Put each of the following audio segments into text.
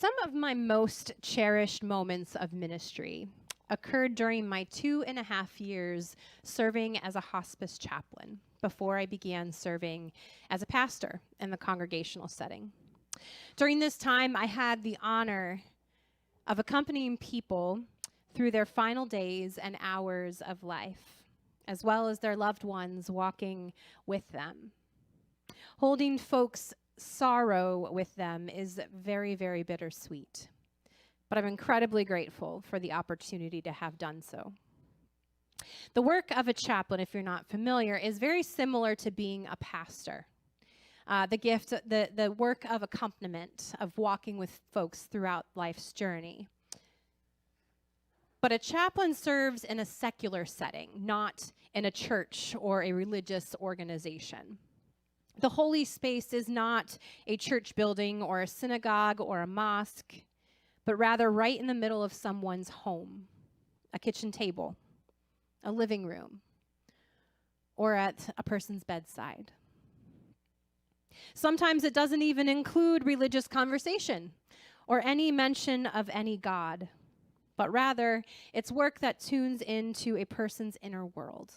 Some of my most cherished moments of ministry occurred during my 2.5 years serving as a hospice chaplain before I began serving as a pastor in the congregational setting. During this time, I had the honor of accompanying people through their final days and hours of life, as well as their loved ones walking with them. Holding folks' sorrow with them is very, very bittersweet, but I'm incredibly grateful for the opportunity to have done so. The work of a chaplain, if you're not familiar, is very similar to being a pastor. The work of accompaniment, of walking with folks throughout life's journey. But a chaplain serves in a secular setting, not in a church or a religious organization. The holy space is not a church building or a synagogue or a mosque, but rather right in the middle of someone's home, a kitchen table, a living room, or at a person's bedside. Sometimes it doesn't even include religious conversation or any mention of any God, but rather it's work that tunes into a person's inner world,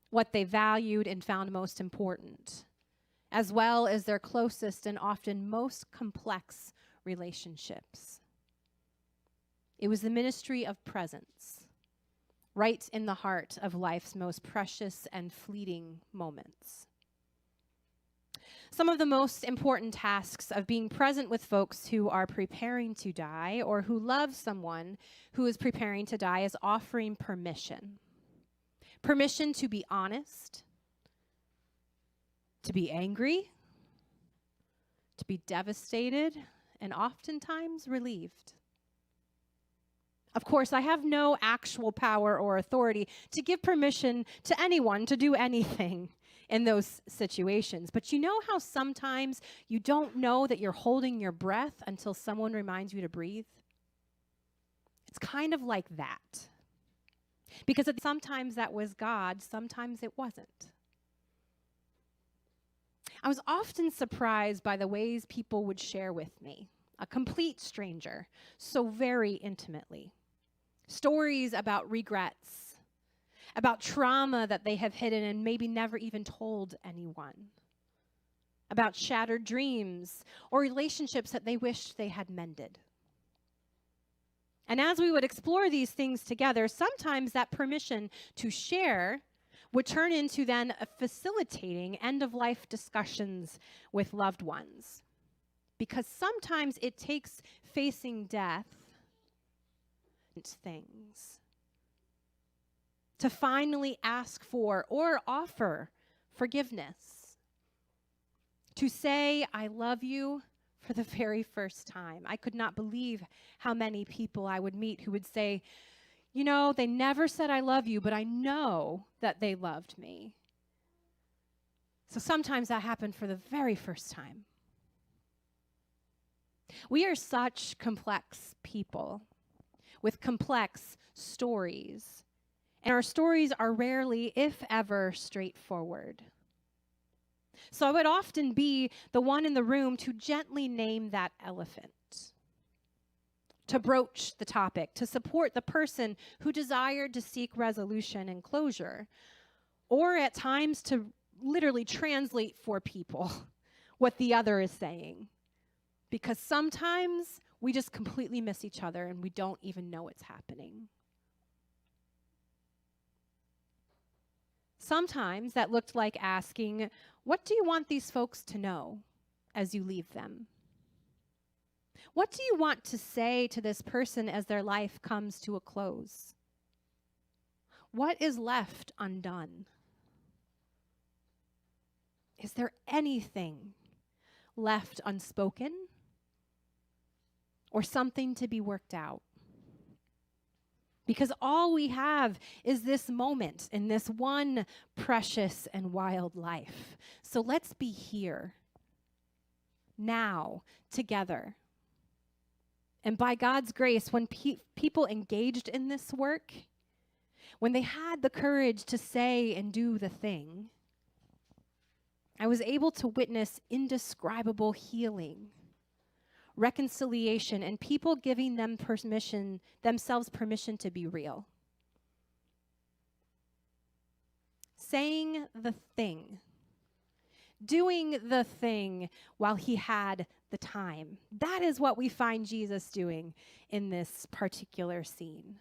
what they valued and found most important, as well as their closest and often most complex relationships. It was the ministry of presence, right in the heart of life's most precious and fleeting moments. Some of the most important tasks of being present with folks who are preparing to die or who love someone who is preparing to die is offering permission. Permission to be honest, to be angry, to be devastated, and oftentimes relieved. Of course, I have no actual power or authority to give permission to anyone to do anything in those situations. But you know how sometimes you don't know that you're holding your breath until someone reminds you to breathe? It's kind of like that. Because sometimes that was God, sometimes it wasn't. I was often surprised by the ways people would share with me, a complete stranger, so very intimately. Stories about regrets, about trauma that they have hidden and maybe never even told anyone, about shattered dreams or relationships that they wished they had mended. And as we would explore these things together, sometimes that permission to share would turn into then a facilitating end-of-life discussions with loved ones. Because sometimes it takes facing death things to finally ask for or offer forgiveness. To say, I love you for the very first time. I could not believe how many people I would meet who would say, you know, they never said I love you, but I know that they loved me. So sometimes that happened for the very first time. We are such complex people with complex stories, and our stories are rarely, if ever, straightforward. So I would often be the one in the room to gently name that elephant, to broach the topic, to support the person who desired to seek resolution and closure, or at times to literally translate for people what the other is saying. Because sometimes we just completely miss each other and we don't even know it's happening. Sometimes that looked like asking, what do you want these folks to know as you leave them? What do you want to say to this person as their life comes to a close? What is left undone? Is there anything left unspoken or something to be worked out? Because all we have is this moment in this one precious and wild life. So let's be here, now, together. And by God's grace, when people engaged in this work, when they had the courage to say and do the thing, I was able to witness indescribable healing, reconciliation, and people giving themselves permission to be real. Saying the thing, doing the thing while he had the time. That is what we find Jesus doing in this particular scene.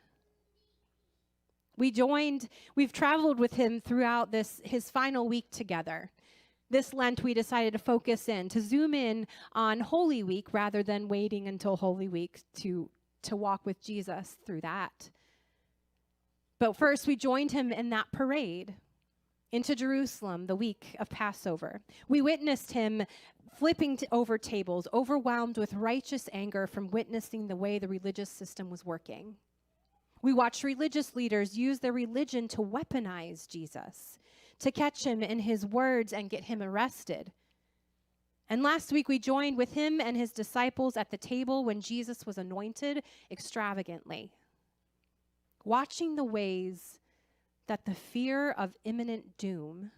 We've traveled with him throughout his final week together. This Lent, we decided to zoom in on Holy Week rather than waiting until Holy Week to walk with Jesus through that. But first, we joined him in that parade into Jerusalem the week of Passover. We witnessed him flipping over tables, overwhelmed with righteous anger from witnessing the way the religious system was working. We watched religious leaders use their religion to weaponize Jesus, to catch him in his words and get him arrested. And last week, we joined with him and his disciples at the table when Jesus was anointed extravagantly, watching the ways that the fear of imminent doom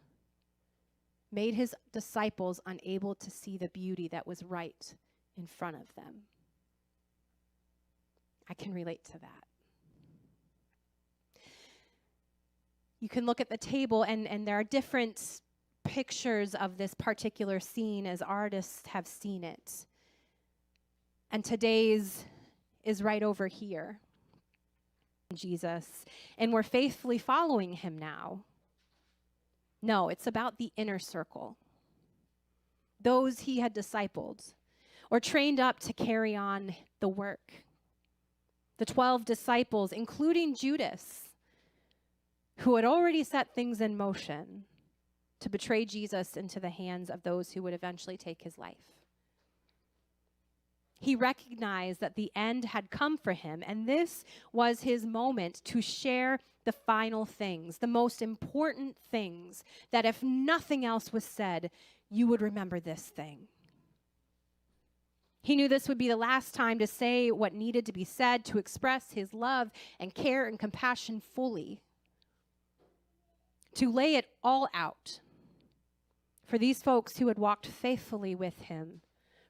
made his disciples unable to see the beauty that was right in front of them. I can relate to that. You can look at the table, and there are different pictures of this particular scene as artists have seen it. And today's is right over here. Jesus, and we're faithfully following him now. No, it's about the inner circle. Those he had discipled or trained up to carry on the work. The 12 disciples, including Judas, who had already set things in motion to betray Jesus into the hands of those who would eventually take his life. He recognized that the end had come for him, and this was his moment to share the final things, the most important things, that if nothing else was said, you would remember this thing. He knew this would be the last time to say what needed to be said, to express his love and care and compassion fully, to lay it all out for these folks who had walked faithfully with him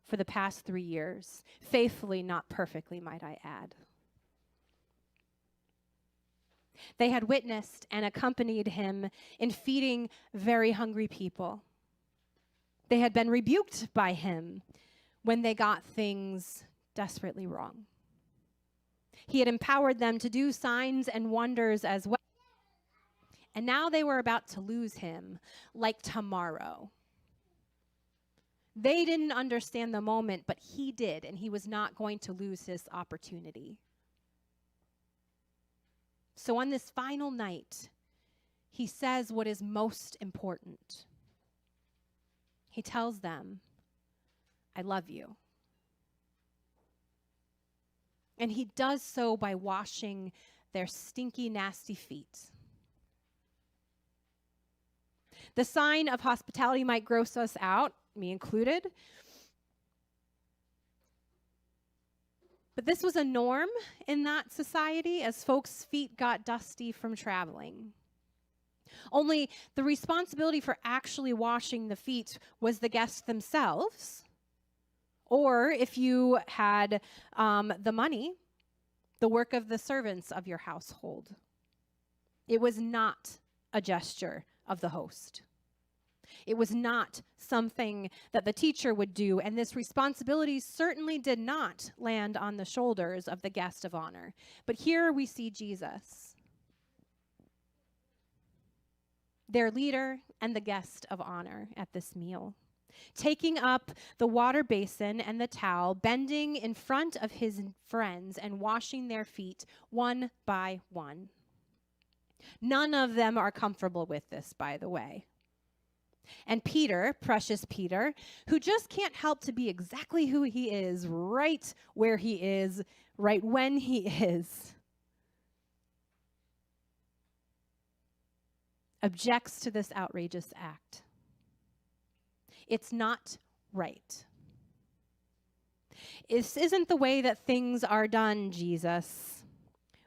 for the past 3 years. Faithfully, not perfectly, might I add. They had witnessed and accompanied him in feeding very hungry people. They had been rebuked by him when they got things desperately wrong. He had empowered them to do signs and wonders as well. And now they were about to lose him like tomorrow. They didn't understand the moment, but he did, and he was not going to lose this opportunity. So on this final night, he says what is most important. He tells them, I love you. And he does so by washing their stinky, nasty feet. The sign of hospitality might gross us out, me included. But this was a norm in that society as folks' feet got dusty from traveling. Only the responsibility for actually washing the feet was the guests themselves, or if you had the money, the work of the servants of your household. It was not a gesture of the host. It was not something that the teacher would do, and this responsibility certainly did not land on the shoulders of the guest of honor. But here we see Jesus, their leader and the guest of honor at this meal, taking up the water basin and the towel, bending in front of his friends and washing their feet one by one. None of them are comfortable with this, by the way. And Peter, precious Peter, who just can't help to be exactly who he is, right where he is, right when he is, objects to this outrageous act. It's not right. This isn't the way that things are done, Jesus.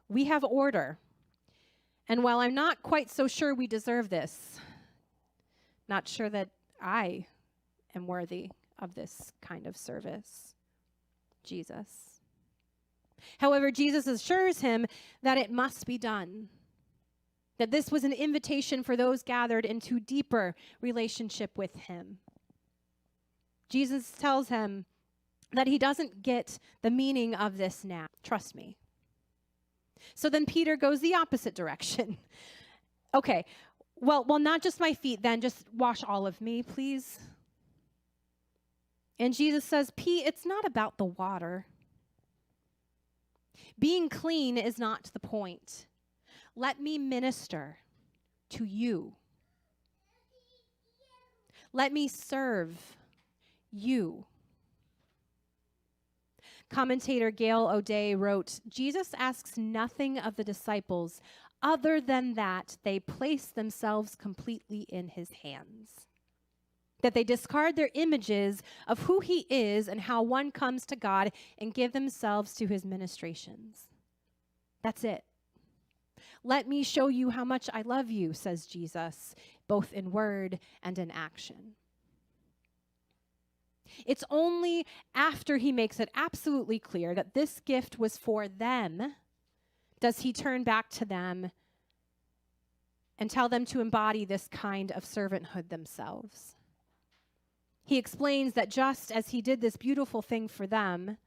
We have order. And while I'm not quite so sure we deserve this, not sure that I am worthy of this kind of service, Jesus. However, Jesus assures him that it must be done, that this was an invitation for those gathered into deeper relationship with him. Jesus tells him that he doesn't get the meaning of this now. Trust me. So then Peter goes the opposite direction. Okay, well, not just my feet then, just wash all of me, please. And Jesus says, Pete, it's not about the water. Being clean is not the point. Let me minister to you. Let me serve you. Commentator Gail O'Day wrote, Jesus asks nothing of the disciples other than that they place themselves completely in his hands, that they discard their images of who he is and how one comes to God and give themselves to his ministrations. That's it. Let me show you how much I love you, says Jesus, both in word and in action. It's only after he makes it absolutely clear that this gift was for them does he turn back to them and tell them to embody this kind of servanthood themselves. He explains that just as he did this beautiful thing for them,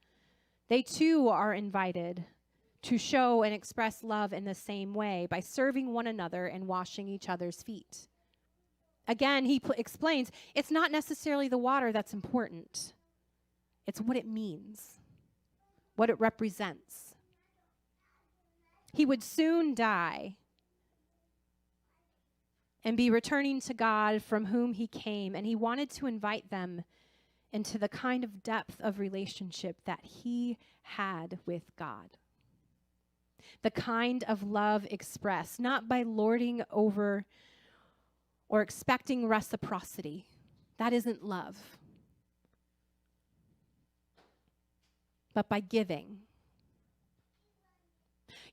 they too are invited to show and express love in the same way by serving one another and washing each other's feet. Again, he explains it's not necessarily the water that's important. It's what it means, what it represents. He would soon die and be returning to God from whom he came, and he wanted to invite them into the kind of depth of relationship that he had with God. The kind of love expressed not by lording over or expecting reciprocity. That isn't love. But by giving.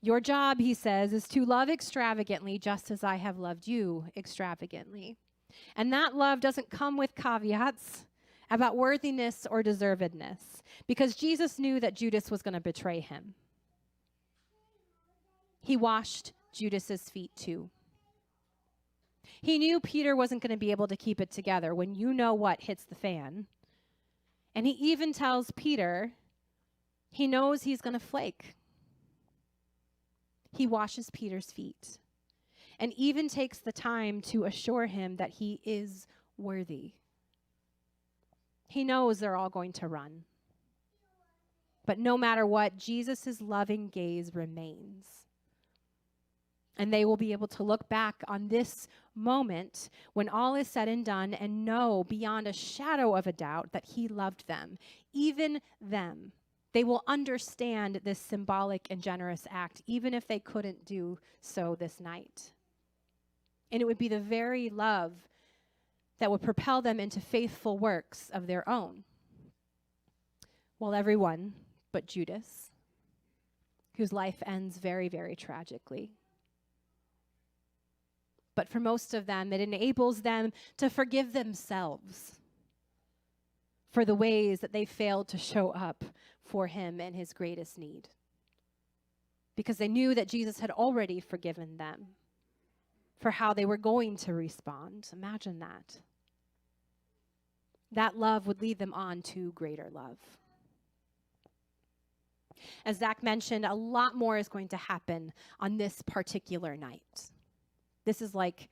Your job, he says, is to love extravagantly just as I have loved you extravagantly. And that love doesn't come with caveats about worthiness or deservedness, because Jesus knew that Judas was going to betray him. He washed Judas's feet too. He knew Peter wasn't going to be able to keep it together when you know what hits the fan. And he even tells Peter he knows he's going to flake. He washes Peter's feet and even takes the time to assure him that he is worthy. He knows they're all going to run. But no matter what, Jesus' loving gaze remains. And they will be able to look back on this moment when all is said and done and know beyond a shadow of a doubt that he loved them, even them. They will understand this symbolic and generous act, even if they couldn't do so this night. And it would be the very love that would propel them into faithful works of their own. Well, everyone but Judas, whose life ends very, very tragically. But for most of them, it enables them to forgive themselves for the ways that they failed to show up for him in his greatest need. Because they knew that Jesus had already forgiven them for how they were going to respond. Imagine that. That love would lead them on to greater love. As Zach mentioned, a lot more is going to happen on this particular night. This is like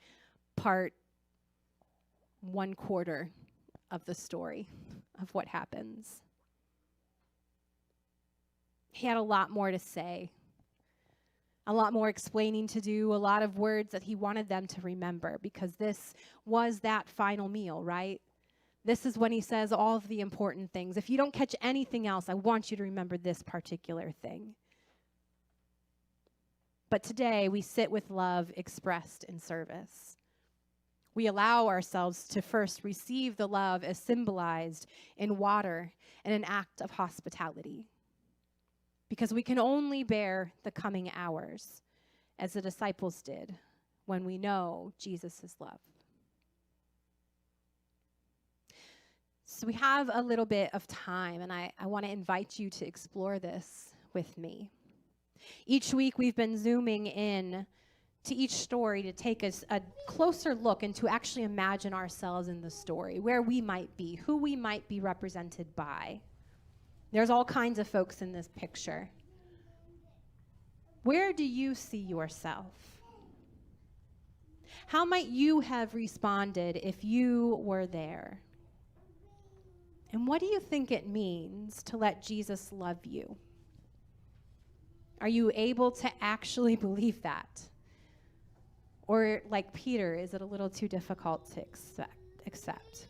part 1/4 of the story of what happens. He had a lot more to say, a lot more explaining to do, a lot of words that he wanted them to remember, because this was that final meal, right? This is when he says all of the important things. If you don't catch anything else, I want you to remember this particular thing. But today, we sit with love expressed in service. We allow ourselves to first receive the love as symbolized in water and an act of hospitality. Because we can only bear the coming hours, as the disciples did, when we know Jesus' love. So we have a little bit of time, and I want to invite you to explore this with me. Each week we've been zooming in to each story to take us a closer look and to actually imagine ourselves in the story, where we might be, who we might be represented by. There's all kinds of folks in this picture. Where do you see yourself? How might you have responded if you were there? And what do you think it means to let Jesus love you? Are you able to actually believe that? Or like Peter, is it a little too difficult to accept?